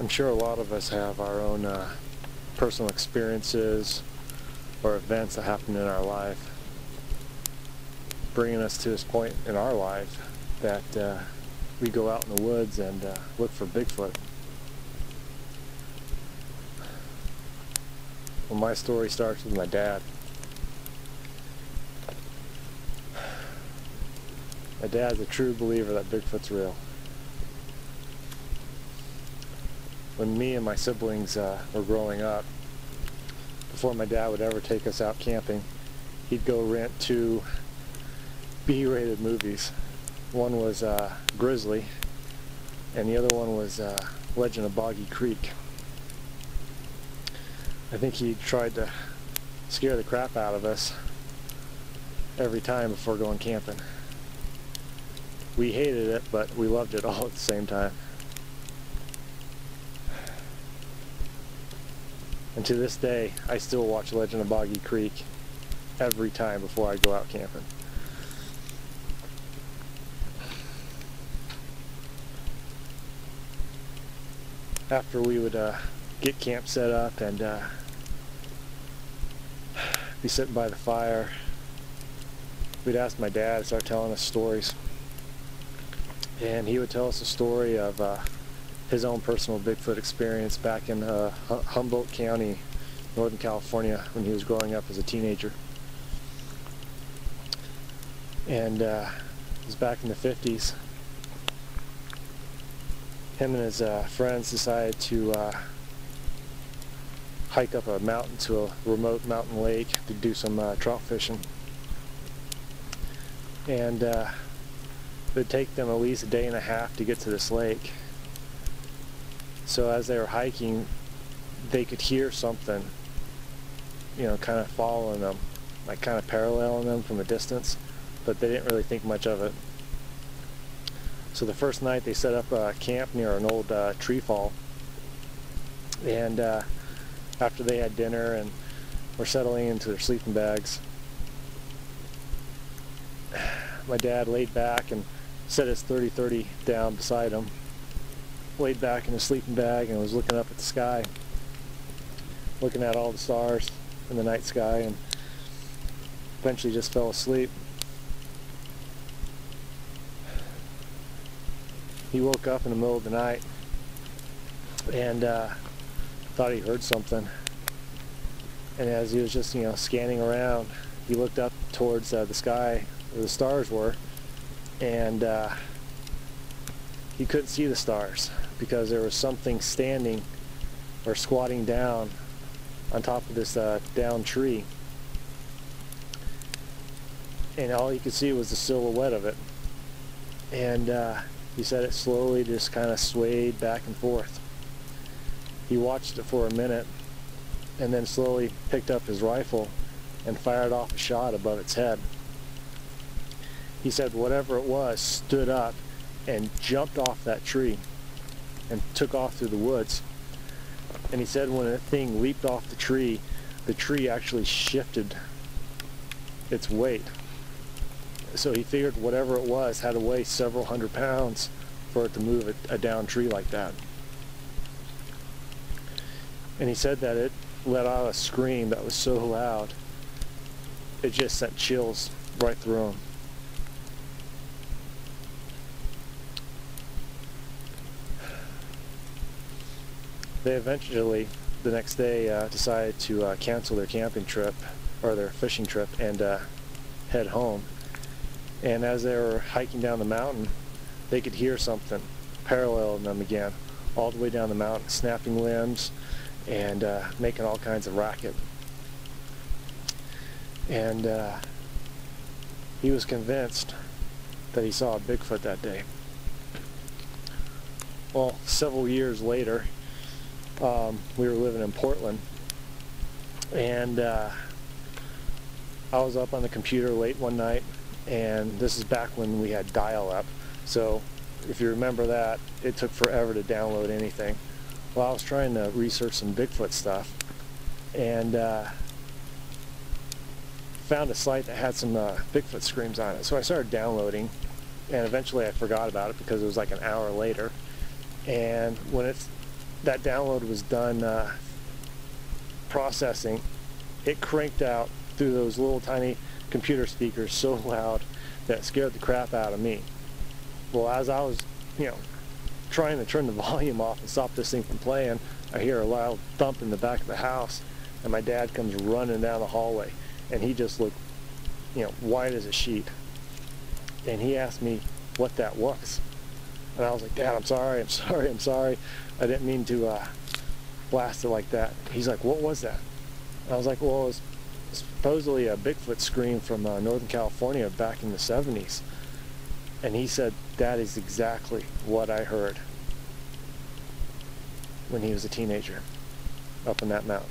I'm sure a lot of us have our own personal experiences or events that happen in our life, bringing us to this point in our life that we go out in the woods and look for Bigfoot. Well, my story starts with my dad. My dad's a true believer that Bigfoot's real. When me and my siblings were growing up, before my dad would ever take us out camping, he'd go rent two B-rated movies. One was Grizzly, and the other one was Legend of Boggy Creek. I think he tried to scare the crap out of us every time before going camping. We hated it, but we loved it all at the same time. And to this day, I still watch Legend of Boggy Creek every time before I go out camping. After we would get camp set up and be sitting by the fire, we'd ask my dad to start telling us stories. And he would tell us a story of his own personal Bigfoot experience back in Humboldt County, Northern California, when he was growing up as a teenager. And it was back in the 50s. Him and his friends decided to hike up a mountain to a remote mountain lake to do some trout fishing. And it would take them at least a day and a half to get to this lake. So as they were hiking, they could hear something, you know, kind of following them, like kind of paralleling them from a distance, but they didn't really think much of it. So the first night they set up a camp near an old tree fall, and after they had dinner and were settling into their sleeping bags, my dad laid back and set his 30-30 down beside him, laid back in his sleeping bag, and was looking up at the sky, looking at all the stars in the night sky, and eventually just fell asleep. He woke up in the middle of the night and thought he heard something. And as he was just, you know, scanning around, he looked up towards the sky where the stars were, and he couldn't see the stars because there was something standing or squatting down on top of this down tree, and all he could see was the silhouette of it. And he said it slowly just kind of swayed back and forth. He watched it for a minute and then slowly picked up his rifle and fired off a shot above its head. He said whatever it was stood up and jumped off that tree and took off through the woods. And he said when the thing leaped off the tree actually shifted its weight. So he figured whatever it was had to weigh several hundred pounds for it to move a down tree like that. And he said that it let out a scream that was so loud it just sent chills right through him. They eventually, the next day, decided to cancel their camping trip, or their fishing trip, and head home. And as they were hiking down the mountain, they could hear something paralleling them again, all the way down the mountain, snapping limbs and making all kinds of racket. And he was convinced that he saw a Bigfoot that day. Well, several years later, we were living in Portland, and I was up on the computer late one night, and this is back when we had dial-up, so if you remember that, it took forever to download anything. Well, I was trying to research some Bigfoot stuff, and found a site that had some Bigfoot screams on it, so I started downloading, and eventually I forgot about it because it was like an hour later. And when it that download was done processing, it cranked out through those little tiny computer speakers so loud that it scared the crap out of me. Well, as I was, trying to turn the volume off and stop this thing from playing, I hear a loud thump in the back of the house, and my dad comes running down the hallway, and he just looked, white as a sheet. And he asked me what that was. And I was like, Dad, I'm sorry. I didn't mean to blast it like that. He's like, what was that? And I was like, well, it was supposedly a Bigfoot scream from Northern California back in the 70s. And he said, that is exactly what I heard when he was a teenager up in that mountain.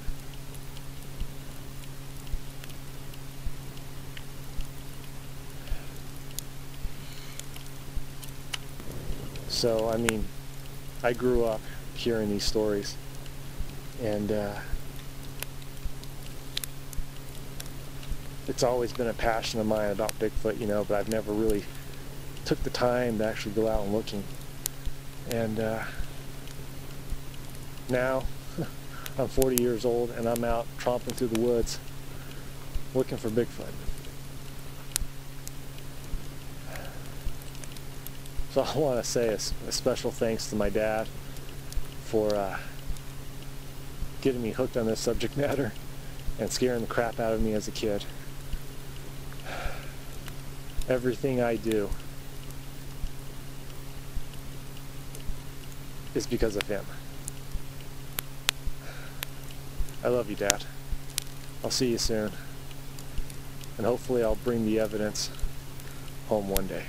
So, I mean, I grew up hearing these stories, and it's always been a passion of mine about Bigfoot, but I've never really took the time to actually go out and looking. And now I'm 40 years old and I'm out tromping through the woods looking for Bigfoot. So I want to say a special thanks to my dad for getting me hooked on this subject matter and scaring the crap out of me as a kid. Everything I do is because of him. I love you, Dad. I'll see you soon. And hopefully I'll bring the evidence home one day.